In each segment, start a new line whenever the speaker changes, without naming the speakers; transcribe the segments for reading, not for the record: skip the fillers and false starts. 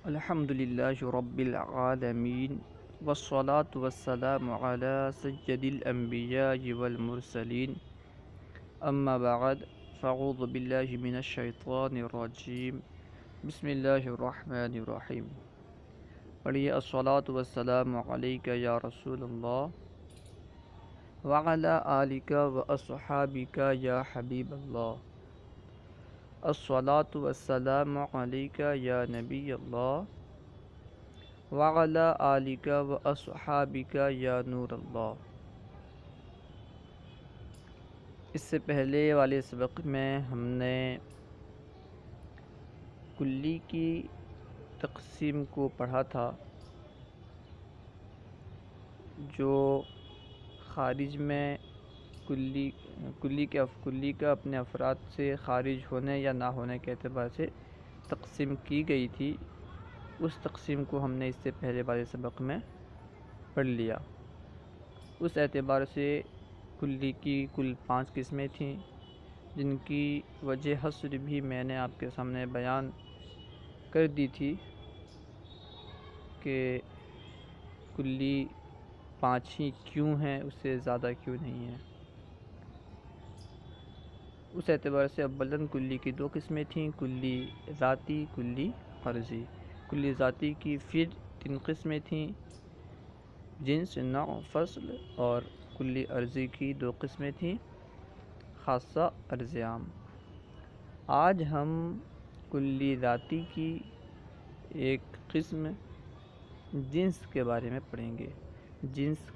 الحمد للہ رب العالمین والصلاة والسلام علی سید الانبیاء والمرسلین اما بعد فاعوذ باللہ من الشیطان الرجیم بسم اللہ الرحمن الرحیم. پڑھیے الصلاة والسلام علیک یا رسول اللہ وعلی آلک واصحابک یا حبیب اللہ. الصلاة والسلام علیک یا نبی اللہ وعلی آلک واصحابک یا نور اللہ. اس سے پہلے والے سبق میں ہم نے کلی کی تقسیم کو پڑھا تھا، جو خارج میں کلی کا اپنے افراد سے خارج ہونے یا نہ ہونے کے اعتبار سے تقسیم کی گئی تھی. اس تقسیم کو ہم نے اس سے پہلے والے سبق میں پڑھ لیا. اس اعتبار سے کلی کی کل 5 قسمیں تھیں، جن کی وجہ حصر بھی میں نے آپ کے سامنے بیان کر دی تھی کہ کلی 5 ہی کیوں ہیں، اس سے زیادہ کیوں نہیں ہیں. اس اعتبار سے اولاً کلی کی 2 قسمیں تھیں، کلی ذاتی، کلی عرضی. کلی ذاتی کی پھر 3 قسمیں تھیں، جنس، نوع، فصل، اور کلی عرضی کی 2 قسمیں تھیں، خاصہ، عرض عام. آج ہم کلی ذاتی کی ایک قسم جنس کے بارے میں پڑھیں گے. جنس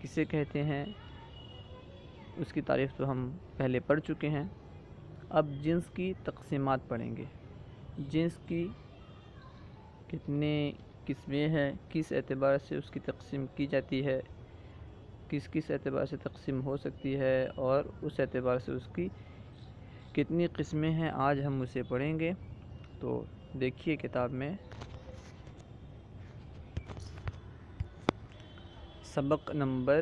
کسے کہتے ہیں، اس کی تعریف تو ہم پہلے پڑھ چکے ہیں. اب جنس کی تقسیمات پڑھیں گے. جنس کی کتنے قسمیں ہیں، کس اعتبار سے اس کی تقسیم کی جاتی ہے، کس اعتبار سے تقسیم ہو سکتی ہے، اور اس اعتبار سے اس کی کتنی قسمیں ہیں، آج ہم اسے پڑھیں گے. تو دیکھیے کتاب میں سبق نمبر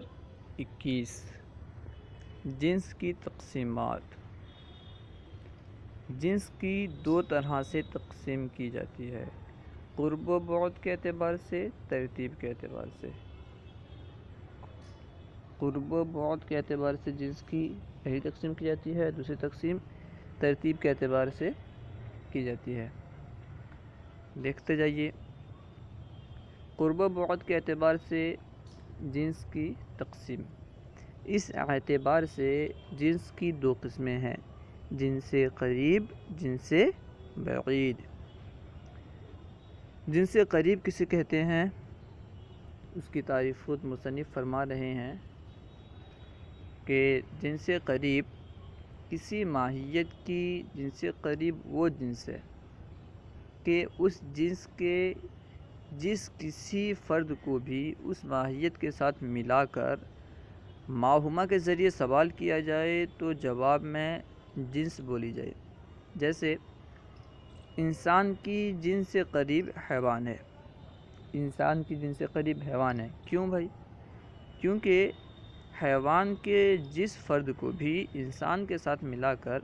21، جنس کی تقسیمات. جنس کی 2 طرح سے تقسیم کی جاتی ہے، قرب و بعد کے اعتبار سے، ترتیب کے اعتبار سے. قرب و بعد کے اعتبار سے جنس کی پہلی تقسیم کی جاتی ہے، دوسری تقسیم ترتیب کے اعتبار سے کی جاتی ہے. دیکھتے جائیے. قرب و بعد کے اعتبار سے جنس کی تقسیم. اس اعتبار سے جنس کی 2 قسمیں ہیں، جنس قریب، جنس بعید. جنس قریب کسے کہتے ہیں، اس کی تعریف خود مصنف فرما رہے ہیں کہ جنس قریب کسی ماہیت کی جنس قریب وہ جنس ہے کہ اس جنس کے جس کسی فرد کو بھی اس ماہیت کے ساتھ ملا کر ماہما کے ذریعے سوال کیا جائے تو جواب میں جنس بولی جائے. جیسے انسان کی جنس قریب حیوان ہے. انسان کی جنس قریب حیوان ہے. کیوں بھائی؟ کیونکہ حیوان کے جس فرد کو بھی انسان کے ساتھ ملا کر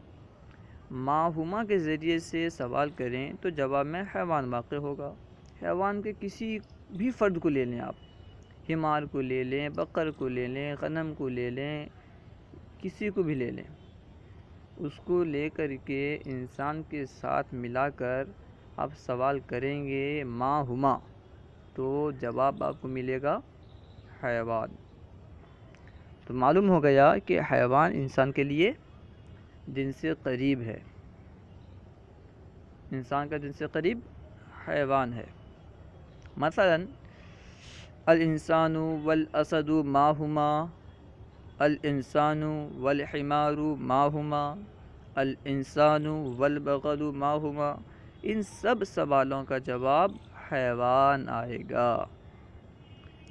ماہما کے ذریعے سے سوال کریں تو جواب میں حیوان واقع ہوگا. حیوان کے کسی بھی فرد کو لے لیں، آپ حمار کو لے لیں، بقر کو لے لیں، غنم کو لے لیں، کسی کو بھی لے لیں، اس کو لے کر کے انسان کے ساتھ ملا کر آپ سوال کریں گے ماہما، تو جواب آپ کو ملے گا حیوان. تو معلوم ہو گیا کہ حیوان انسان کے لیے جنس قریب ہے. انسان کا جنس قریب حیوان ہے. مثلا الانسان والاسد ماہما، الانسان والحمار ماہما، الانسان والبغل ماہما. ان سب سوالوں کا جواب حیوان آئے گا.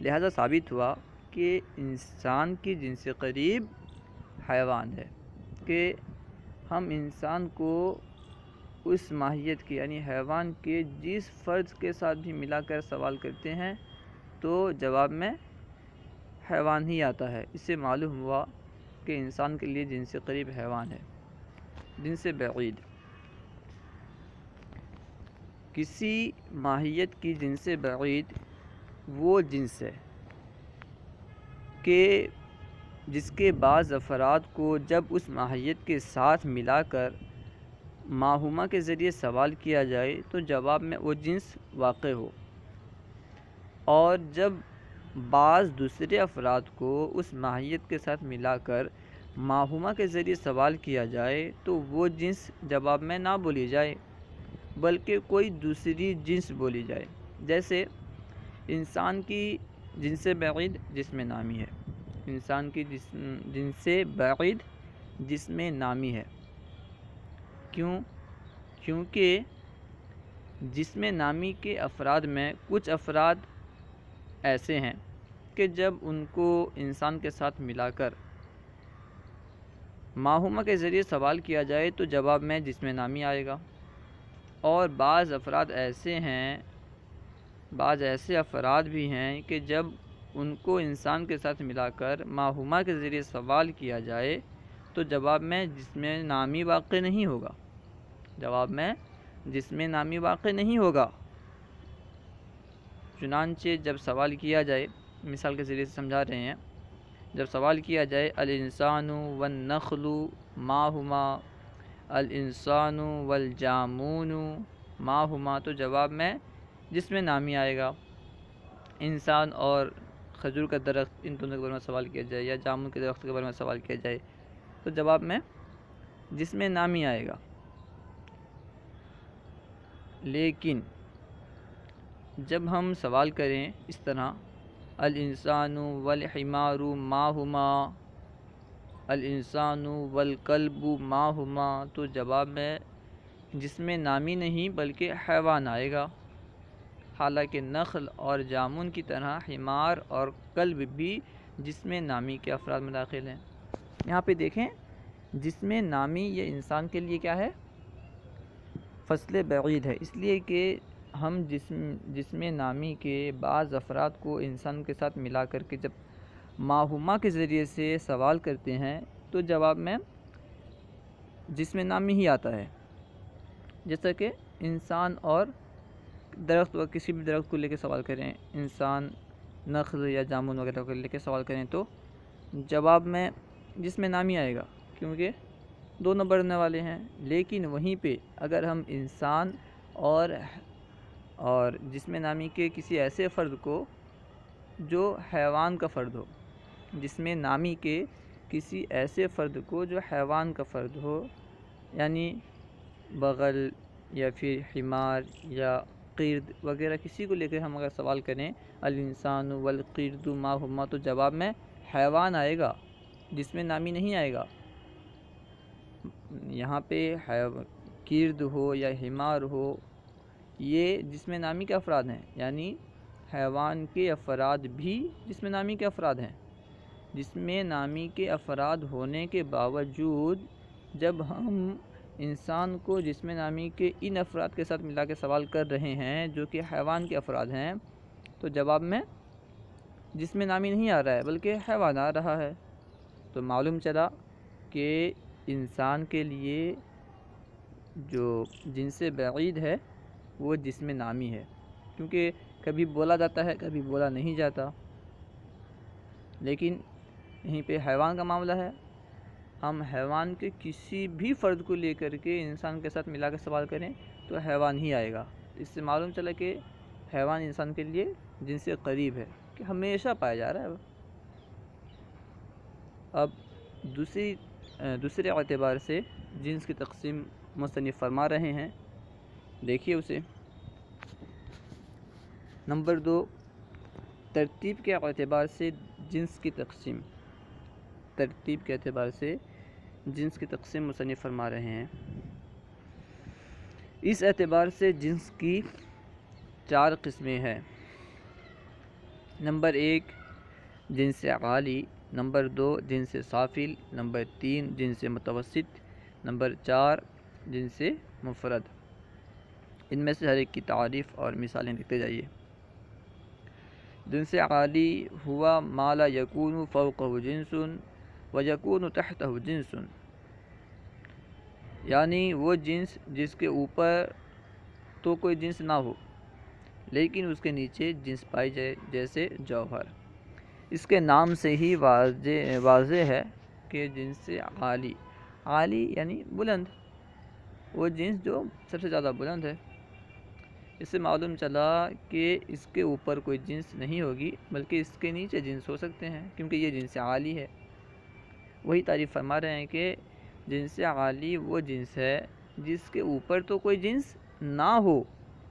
لہذا ثابت ہوا کہ انسان کی جنس قریب حیوان ہے، کہ ہم انسان کو اس ماہیت کے یعنی حیوان کے جس فرد کے ساتھ بھی ملا کر سوال کرتے ہیں تو جواب میں حیوان ہی آتا ہے. اس سے معلوم ہوا کہ انسان کے لیے جنس قریب حیوان ہے. جنس بعید. کسی ماہیت کی جنس بعید وہ جنس ہے کہ جس کے بعض افراد کو جب اس ماہیت کے ساتھ ملا کر ماہومہ کے ذریعے سوال کیا جائے تو جواب میں وہ جنس واقع ہو، اور جب بعض دوسرے افراد کو اس ماہیت کے ساتھ ملا کر ماہومہ کے ذریعے سوال کیا جائے تو وہ جنس جواب میں نہ بولی جائے بلکہ کوئی دوسری جنس بولی جائے۔ جیسے انسان کی جنس بعید جسم نامی ہے، انسان کی جنس بعید جسم نامی ہے۔ کیونکہ جسم نامی کے افراد میں کچھ افراد ایسے ہیں کہ جب ان کو انسان کے ساتھ ملا کر ماہومہ کے ذریعے سوال کیا جائے تو جواب میں جسم نامی آئے گا، اور بعض ایسے افراد بھی ہیں کہ جب ان کو انسان کے ساتھ ملا کر ماہومہ کے ذریعے سوال کیا جائے تو جواب میں جسم نامی واقع نہیں ہوگا، چنانچہ جب سوال کیا جائے، مثال کے ذریعے سے سمجھا رہے ہیں، جب سوال کیا جائے الانسان والنخل ما ہما، الانسان والجامون ما ہما، تو جواب میں جسم نامی آئے گا۔ انسان اور کھجور کا درخت، ان دونوں کے بارے میں سوال کیا جائے، یا جامن کے درخت کے بارے میں سوال کیا جائے تو جواب میں جسم نامی آئے گا۔ لیکن جب ہم سوال کریں اس طرح الانسان والحمار ما ہما، الانسان والکلب ما ہما، تو جواب میں جسم نامی نہیں بلکہ حیوان آئے گا، حالانکہ نخل اور جامن کی طرح حمار اور کلب بھی جسم نامی کے افراد میں داخل ہیں۔ یہاں پہ دیکھیں، جسم نامی یہ انسان کے لیے کیا ہے؟ فصل بعید ہے، اس لیے کہ ہم جسم نامی کے بعض افراد کو انسان کے ساتھ ملا کر کے جب ماہومہ کے ذریعے سے سوال کرتے ہیں تو جواب میں جسم نامی ہی آتا ہے۔ جیسا کہ انسان اور درخت و کسی بھی درخت کو لے کے سوال کریں، انسان نخل یا جامن وغیرہ کو لے کے سوال کریں تو جواب میں جسم نامی آئے گا، کیونکہ دونوں بڑھنے والے ہیں۔ لیکن وہیں پہ اگر ہم انسان اور جسم نامی کے کسی ایسے فرد کو جو حیوان کا فرد ہو، جسم نامی کے کسی ایسے فرد کو جو حیوان کا فرد ہو، یعنی بغل یا پھر حمار یا قرد وغیرہ کسی کو لے کے ہم اگر سوال کریں الانسان والقرد ما ہما، تو جواب میں حیوان آئے گا، جسم نامی نہیں آئے گا۔ یہاں پہ قرد ہو یا حمار ہو، یہ جسم نامی کے افراد ہیں، یعنی حیوان کے افراد بھی جسم نامی کے افراد ہیں۔ جسم نامی کے افراد ہونے کے باوجود جب ہم انسان کو جسم نامی کے ان افراد کے ساتھ ملا کے سوال کر رہے ہیں جو کہ حیوان کے افراد ہیں تو جواب میں جسم نامی نہیں آ رہا ہے بلکہ حیوان آ رہا ہے۔ تو معلوم چلا کہ انسان کے لیے جو جنس بعید ہے وہ جسم نامی ہے، کیونکہ کبھی بولا جاتا ہے کبھی بولا نہیں جاتا۔ لیکن یہیں پہ حیوان کا معاملہ ہے، ہم حیوان کے کسی بھی فرد کو لے کر کے انسان کے ساتھ ملا کے سوال کریں تو حیوان ہی آئے گا۔ اس سے معلوم چلا کہ حیوان انسان کے لیے جن سے قریب ہے، کہ ہمیشہ پایا جا رہا ہے۔ اب دوسرے اعتبار سے جنس کی تقسیم مصنف فرما رہے ہیں، دیکھیے اسے۔ نمبر 2، ترتیب کے اعتبار سے جنس کی تقسیم۔ ترتیب کے اعتبار سے جنس کی تقسیم مصنف فرما رہے ہیں۔ اس اعتبار سے جنس کی 4 قسمیں ہیں۔ نمبر 1، جنس عالی، نمبر 2، جنس سافل، نمبر 3، جنس متوسط، نمبر 4، جنس مفرد۔ ان میں سے ہر ایک کی تعریف اور مثالیں لکھتے جائیے۔ جنس عالی ہوا ما لا یکون فوقہ جنس و یکون تحتہ جنس، یعنی وہ جنس جس کے اوپر تو کوئی جنس نہ ہو لیکن اس کے نیچے جنس پائی جائے، جیسے جوہر۔ اس کے نام سے ہی واضح ہے کہ جنس عالی، عالی یعنی بلند، وہ جنس جو سب سے زیادہ بلند ہے۔ اس سے معلوم چلا کہ اس کے اوپر کوئی جنس نہیں ہوگی بلکہ اس کے نیچے جنس ہو سکتے ہیں، کیونکہ یہ جنس عالی ہے۔ وہی تعریف فرما رہے ہیں کہ جنس عالی وہ جنس ہے جس کے اوپر تو کوئی جنس نہ ہو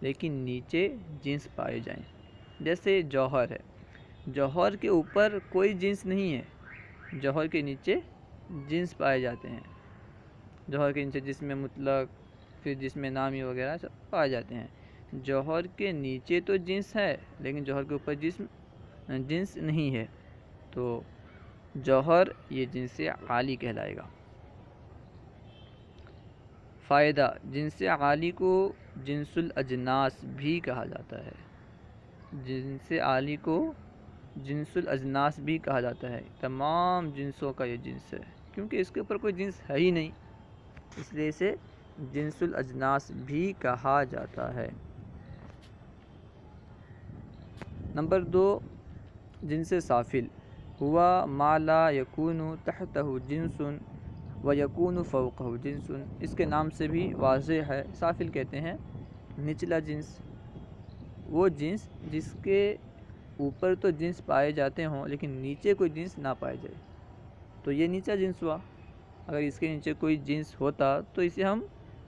لیکن نیچے جنس پائے جائیں، جیسے جوہر ہے۔ جوہر کے اوپر کوئی جنس نہیں ہے، جوہر کے نیچے جنس پائے جاتے ہیں۔ جوہر کے نیچے جسم مطلق، پھر جسم نامی وغیرہ سب پائے جاتے ہیں۔ جوہر کے نیچے تو جنس ہے لیکن جوہر کے اوپر جنس نہیں ہے، تو جوہر یہ جنس عالی کہلائے گا۔ فائدہ: جنس عالی کو جنس الاجناس بھی کہا جاتا ہے۔ جنس عالی کو جنس الاجناس بھی کہا جاتا ہے، تمام جنسوں کا یہ جنس ہے، کیونکہ اس کے اوپر کوئی جنس ہے ہی نہیں، اس لیے اسے جنس الاجناس بھی کہا جاتا ہے۔ نمبر 2، جنس سافل ہوا ما لا یکون تحتہ جنس و یکون فوقہ جنس۔ اس کے نام سے بھی واضح ہے، سافل کہتے ہیں نچلا جنس، وہ جنس جس کے اوپر تو جنس پائے جاتے ہوں لیکن نیچے کوئی جنس نہ پائے جائے، تو یہ نیچا جنس ہوا۔ اگر اس کے نیچے کوئی جنس ہوتا تو اسے ہم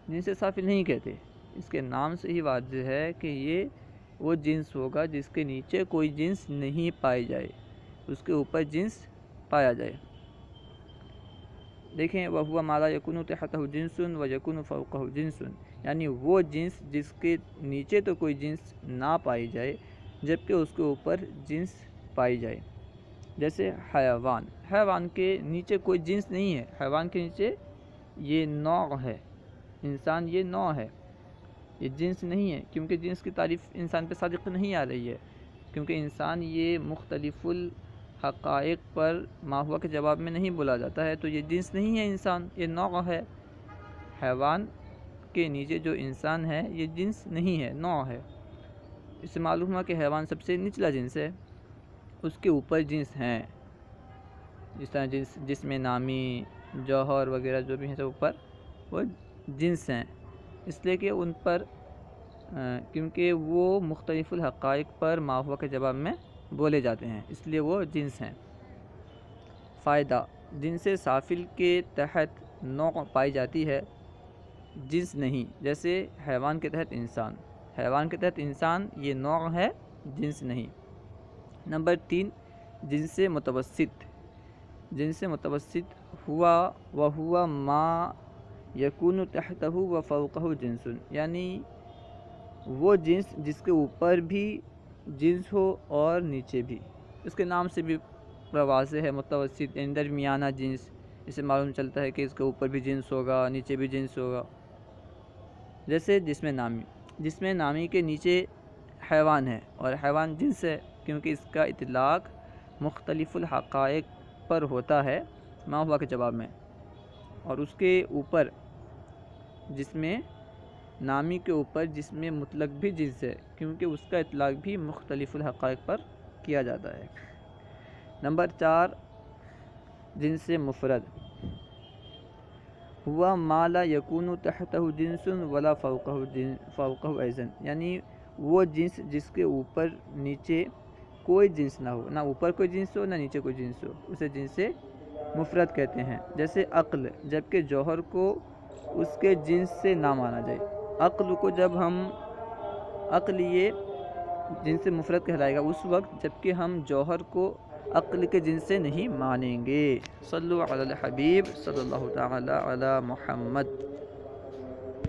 جنس سافل نہیں کہتے۔ اس کے نام سے ہی واضح ہے کہ یہ وہ جنس ہوگا جس کے نیچے کوئی جنس نہیں پائی جائے، اس کے اوپر جنس پایا جائے۔ دیکھیں، وَهُوَ مَا لَا يَكُونُ تَحْتَهُ جِنسٌ وَيَكُونُ فَوْقَهُ جِنسٌ، یعنی وہ جنس جس کے نیچے تو کوئی جنس نہ پائی جائے جبکہ اس کے اوپر جنس پائی جائے، جیسے حیوان۔ حیوان کے نیچے کوئی جنس نہیں ہے، حیوان کے نیچے یہ نوع ہے، انسان یہ نوع ہے، یہ جنس نہیں ہے، کیونکہ جنس کی تعریف انسان پہ صادق نہیں آ رہی ہے، کیونکہ انسان یہ مختلف الحقائق پر ما ہوا کے جواب میں نہیں بولا جاتا ہے، تو یہ جنس نہیں ہے، انسان یہ نوع ہے۔ حیوان کے نیچے جو انسان ہے یہ جنس نہیں ہے، نوع ہے۔ اس سے معلوم ہوا کہ حیوان سب سے نچلا جنس ہے، اس کے اوپر جنس ہیں، جس طرح جسم نامی، جوہر وغیرہ جو بھی ہیں سب اوپر وہ جنس ہیں، اس لیے کہ ان پر کیونکہ وہ مختلف الحقائق پر ما ہوا کے جواب میں بولے جاتے ہیں، اس لیے وہ جنس ہیں۔ فائدہ: جنس سافل کے تحت نوع پائی جاتی ہے، جنس نہیں، جیسے حیوان کے تحت انسان، حیوان کے تحت انسان یہ نوع ہے، جنس نہیں۔ نمبر 3، جنس متوسط۔ جنس متوسط ہوا وہوا ما یکون تحتہ و فوقہ جنس، یعنی وہ جنس جس کے اوپر بھی جنس ہو اور نیچے بھی، اس کے نام سے بھی واضح ہے، متوسط یعنی درمیانہ جنس۔ اس سے معلوم چلتا ہے کہ اس کے اوپر بھی جنس ہوگا، نیچے بھی جنس ہوگا، جیسے جسم نامی۔ جسم نامی کے نیچے حیوان ہے اور حیوان جنس ہے، کیونکہ اس کا اطلاق مختلف الحقائق پر ہوتا ہے ما ہوا کے جواب میں، اور اس کے اوپر جسم نامی کے اوپر جسم مطلق بھی جنس ہے، کیونکہ اس کا اطلاق بھی مختلف الحقائق پر کیا جاتا ہے۔ نمبر 4، جنس مفرد ہوا ما لا یکون تحتہ جنس ولا فوقہ ایضاً، یعنی وہ جنس جس کے اوپر نیچے کوئی جنس نہ ہو، نہ اوپر کوئی جنس ہو نہ نیچے کوئی جنس ہو، اسے جنس مفرد کہتے ہیں۔ جیسے عقل، جبکہ جوہر کو اس کے جنس سے نہ مانا جائے، عقل کو جب ہم عقل یہ جنس مفرد کہلائے گا اس وقت جبکہ ہم جوہر کو عقل کے جنس سے نہیں مانیں گے۔ صلو علی الحبیب صلی اللہ تعالی علی محمد۔